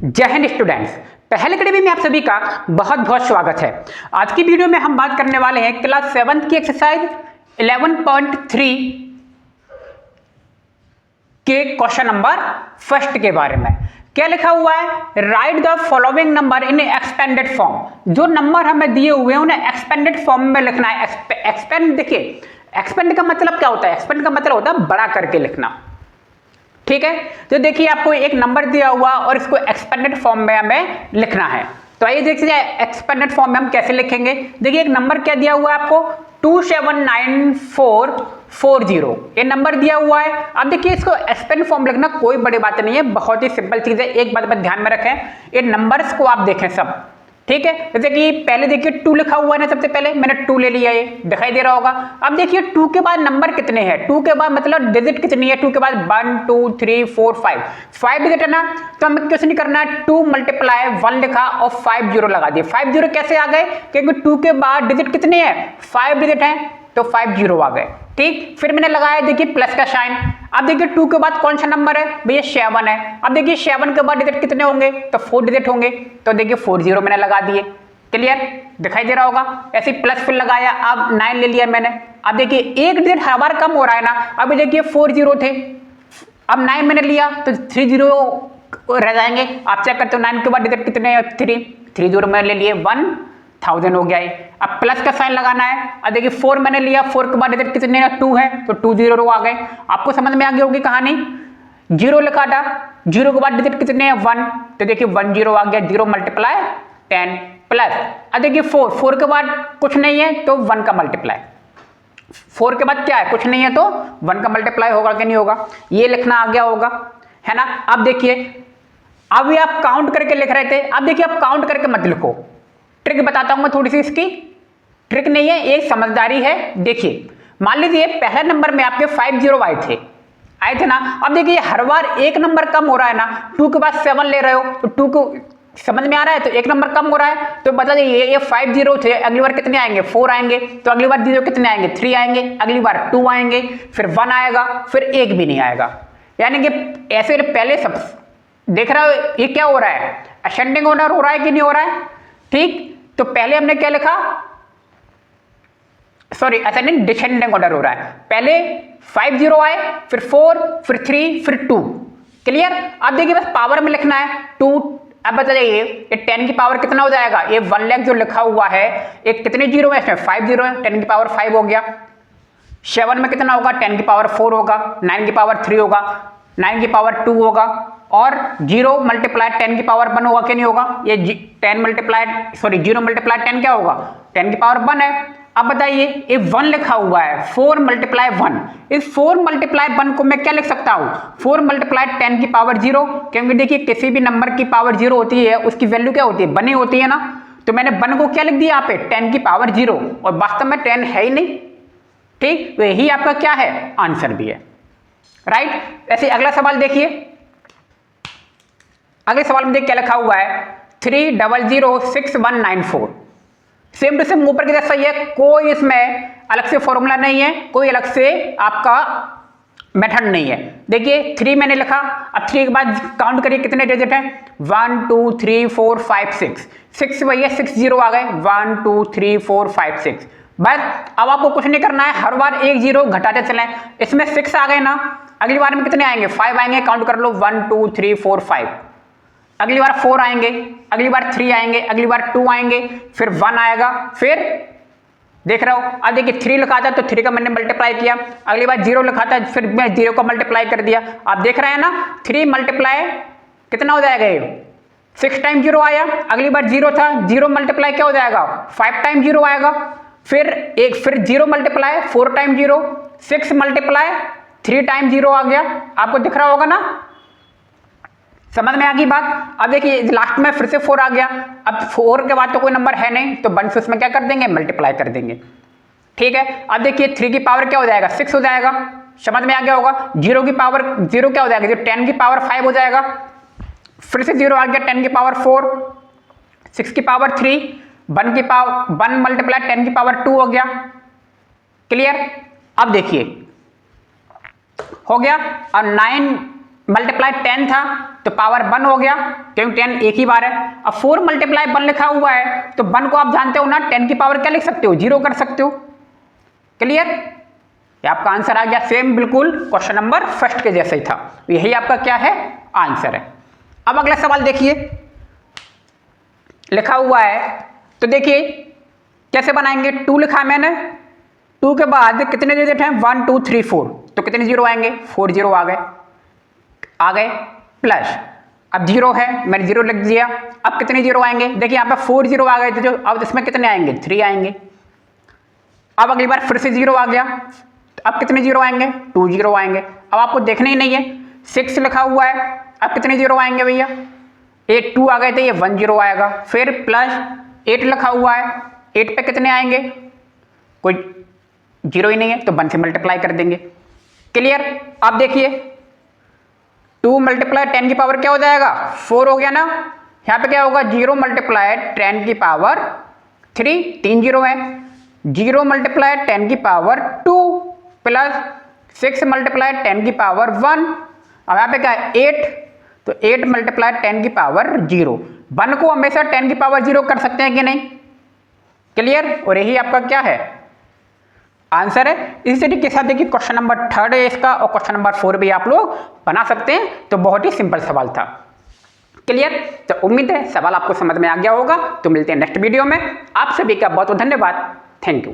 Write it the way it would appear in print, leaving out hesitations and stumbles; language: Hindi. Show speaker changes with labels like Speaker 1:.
Speaker 1: जय हिंद स्टूडेंट्स, पहले कड़ी में आप सभी का बहुत बहुत स्वागत है। आज की वीडियो में हम बात करने वाले हैं क्लास 7 की एक्सरसाइज 11.3 के क्वेश्चन नंबर फर्स्ट के बारे में। क्या लिखा हुआ है? Right the following number in expanded form. जो नंबर हमें दिए हुए हैं उन्हें एक्सपेंडेड फॉर्म में लिखना है। एक्सपेंड, देखिए एक्सपेंड का मतलब क्या होता है? एक्सपेंड का मतलब होता है बड़ा करके लिखना, ठीक है। तो देखिए आपको एक नंबर दिया हुआ और इसको एक्सपेंडेड फॉर्म में हमें लिखना है। तो आइए देखिए एक्सपेंडेड फॉर्म में हम कैसे लिखेंगे। देखिए एक नंबर क्या दिया हुआ है आपको, 279440 ये नंबर दिया हुआ है। अब देखिए इसको एक्सपेंड फॉर्म लिखना कोई बड़ी बात नहीं है, बहुत ही सिंपल चीज है। एक बात ध्यान में रखें, ये नंबर्स को आप देखें सब, ठीक है। जैसे कि पहले देखिए 2 लिखा हुआ है ना, सबसे पहले मैंने 2 ले लिया, ये दिखाई दे रहा होगा। अब देखिए 2 के बाद नंबर कितने हैं, 2 के बाद मतलब डिजिट कितनी है, 2 के बाद 1 2 3 4 5 डिजिट है ना। तो हमें कुछ नहीं करना है, 2 मल्टीप्लाई 1 लिखा और 5 जीरो लगा दिए। 5 जीरो कैसे आ गए? क्योंकि 2 के बाद डिजिट कितने हैं, 5 डिजिट है, तो 5 जीरो आ गए, ठीक। फिर मैंने लगाया देखिए प्लस का साइन। अब देखिए 2 के बाद कौन सा नंबर है भैया, 7 है। अब देखिए 7 के बाद डिजिट कितने होंगे, तो 4 डिजिट होंगे, तो देखिए 4 जीरो मैंने लगा दिए। क्लियर, दिखाई दे रहा होगा। ऐसे प्लस फिर लगाया, अब 9 ले लिया मैंने। अब देखिए एक डिजिट हर बार कम हो रहा है ना। अब देखिए 4 जीरो थे, अब 9 मैंने लिया तो 3 जीरो रह जाएंगे। आप चेक करते हो 9 के बाद डिजिट कितने हैं, 3 जीरो मैंने ले लिए, 1000 हो गया है। अब प्लस का साइन लगाना है। अब देखिए 4 मैंने लिया, 4 के बाद डिजिट कितने हैं, 2 है, तो 2 जीरो आ गए। आपको समझ में आ गई होगी कहानी। 0 लिखा था, 0 के बाद डिजिट कितने हैं, 1, तो देखिए 1 जीरो आ गया। 0 मल्टीप्लाई 10 प्लस, अब देखिए 4 के बाद कुछ नहीं है तो 1 का मल्टीप्लाई, 4 के बाद क्या है, कुछ नहीं है तो 1 का मल्टीप्लाई होगा कि नहीं होगा, ये लिखना आ गया होगा, है ना। अब देखिए अभी आप काउंट करके लिख रहे थे, अब देखिए आप काउंट करके मत लिखो। ट्रिक बताता हूं मैं थोड़ी सी, इसकी ट्रिक नहीं है, एक समझदारी है। देखिए मान लीजिए पहले नंबर में आपके 5 जीरो आए थे ना। अब देखिए हर बार एक नंबर कम हो रहा है ना, 2 के बाद 7 ले रहे हो तो 2 को समझ में आ रहा है, तो एक नंबर कम हो रहा है। तो बता दीजिए ये 5 जीरो थे, अगली बार कितने आएंगे, 4 आएंगे, तो अगली बार जीरो कितने आएंगे, 3 आएंगे, अगली बार 2 आएंगे, फिर 1 आएगा, फिर 1 भी नहीं आएगा। यानी कि ऐसे पहले सब देख रहा हो ये क्या हो रहा है, असेंडिंग ऑर्डर हो रहा है कि नहीं हो रहा है, ठीक। तो पहले हमने क्या लिखा, सॉरी असेंडिंग डिसेंडिंग ऑर्डर हो रहा है। पहले 5 जीरो आए, फिर 4, फिर 3, फिर 2। क्लियर। अब देखिए बस पावर में लिखना है 2। अब बताइए ये 10 की पावर कितना हो जाएगा, ये 1 लाख जो लिखा हुआ है, एक कितने जीरो है इसमें, 5 जीरो है, 10 की पावर 5 हो गया। 7 में कितना होगा, 10 की पावर 4 होगा, 9 की पावर 3 होगा, 9 की पावर 2 होगा, और 0 मल्टीप्लाई 10 की पावर 1 होगा कि नहीं होगा। ये 10 मल्टीप्लाई सॉरी 0 मल्टीप्लाई 10 क्या होगा, 10 की पावर 1 है। अब बताइए ये 1 लिखा हुआ है, 4 मल्टीप्लाई 1, इस 4 मल्टीप्लाई 1 को मैं क्या लिख सकता हूँ, 4 मल्टीप्लाई 10 की पावर 0, क्योंकि देखिए किसी भी नंबर की पावर 0 होती है उसकी वैल्यू क्या होती है, 1 ही होती है ना। तो मैंने 1 को क्या लिख दिया यहाँ पे, 10 की पावर 0, और वास्तव में 10 है ही नहीं, ठीक। तो यही आपका क्या है, आंसर भी है, राइट। ऐसे अगला सवाल देखिए, अगले सवाल में देखिए क्या लिखा हुआ है, 3006194। सेम टू सेम ऊपर की तरफ सही है, कोई इसमें अलग से फॉर्मूला नहीं है, कोई अलग से आपका मेथड नहीं है। देखिए 3 मैंने लिखा, अब 3 के बाद काउंट करिए कितने डिजिट हैं, 1 2 3 4 5 6 भैया 6 जीरो आ गए, 1 2 3 4 5 6। बस अब आपको कुछ नहीं करना है, हर बार एक जीरो घटाते चलें। इसमें 6 आ गए ना, अगली बार में कितने आएंगे, 5 आएंगे, काउंट कर लो 1 2 3 4 5। अगली बार 4 आएंगे, अगली बार 3 आएंगे, अगली बार 2 आएंगे, फिर 1 आएगा, फिर देख रहा हूं। अब देखिए 3 लिखा था तो 3 का मैंने मल्टीप्लाई किया, अगली बार 0 लिखा था फिर मैं 0 का मल्टीप्लाई कर दिया। आप देख रहे हैं ना 3 मल्टीप्लाई कितना हो जाएगा, ये 6 टाइम 0 आया, अगली बार 0 था, 0 मल्टीप्लाई क्या हो जाएगा, 5 टाइम 0 आएगा, फिर 0 मल्टीप्लाई 4 टाइम 0, 6 मल्टीप्लाई 3 टाइम 0 आ गया। आपको दिख रहा होगा ना, समझ में आ गई बात। अब देखिए लास्ट में फिर से 4 आ गया, अब 4 के बाद तो कोई नंबर है नहीं, तो 1 से उसमें क्या कर देंगे, मल्टीप्लाई कर देंगे, ठीक है। अब देखिए 3 की पावर क्या हो जाएगा, 6 हो जाएगा, समझ में आ गया होगा। 0 की पावर 0 क्या हो जाएगा, 10 की पावर 5 हो जाएगा, फिर से 0 आ गया, 10 की पावर 4, 6 की पावर 3, 1 की पावर 1 मल्टीप्लाई 10 की पावर 2 हो गया। क्लियर। अब देखिए हो गया, और 9 मल्टीप्लाई 10 था, तो पावर 1 हो गया क्योंकि 10 एक ही बार है। अब 4 मल्टीप्लाई 1 लिखा हुआ है तो 1 को आप जानते हो ना 10 की पावर क्या लिख सकते हो 0 कर सकते हो। क्लियर, ये आपका आंसर आ गया सेम बिल्कुल क्वेश्चन नंबर फर्स्ट के जैसे ही था। यही आपका क्या है आंसर है। अब अगला सवाल देखिए लिखा हुआ है तो देखिए कैसे बनाएंगे। 2 लिखा है मैंने, 2 के बाद कितने डिजिट हैं 1 2 3 4 तो कितने जीरो आएंगे 4 जीरो आ गए प्लस अब 0 है मैंने 0 लिख दिया। अब कितने जीरो आएंगे देखिए यहाँ पे 4 जीरो आ गए थे जो, अब इसमें कितने आएंगे 3 आएंगे। अब अगली बार फिर से 0 आ गया तो अब कितने जीरो आएंगे 2 जीरो आएंगे। अब आपको देखना ही नहीं है 6 लिखा हुआ है, अब कितने जीरो आएंगे भैया 8 2 आ गए थे ये 1 जीरो आएगा। फिर प्लस 8 लिखा हुआ है, 8 पे कितने आएंगे कोई जीरो ही नहीं है तो 1 से मल्टीप्लाई कर देंगे। क्लियर, आप देखिए 2 मल्टीप्लाई 10 की पावर क्या हो जाएगा 4 हो गया ना। यहाँ पे क्या होगा 0 मल्टीप्लाई 10 की पावर 3 3 जीरो है, 0 मल्टीप्लाई 10 की पावर 2 प्लस 6 मल्टीप्लाई 10 की पावर 1। अब यहाँ पे क्या है 8 तो 8 मल्टीप्लाई 10 की पावर 0। 1 को हमेशा 10 की पावर 0 कर सकते हैं कि नहीं। क्लियर, और यही आपका क्या है आंसर है। इसी तरीके के साथ देखिए क्वेश्चन नंबर 3 है इसका और क्वेश्चन नंबर 4 भी आप लोग बना सकते हैं। तो बहुत ही सिंपल सवाल था। क्लियर, तो उम्मीद है सवाल आपको समझ में आ गया होगा। तो मिलते हैं नेक्स्ट वीडियो में। आप सभी का बहुत बहुत धन्यवाद। Thank you.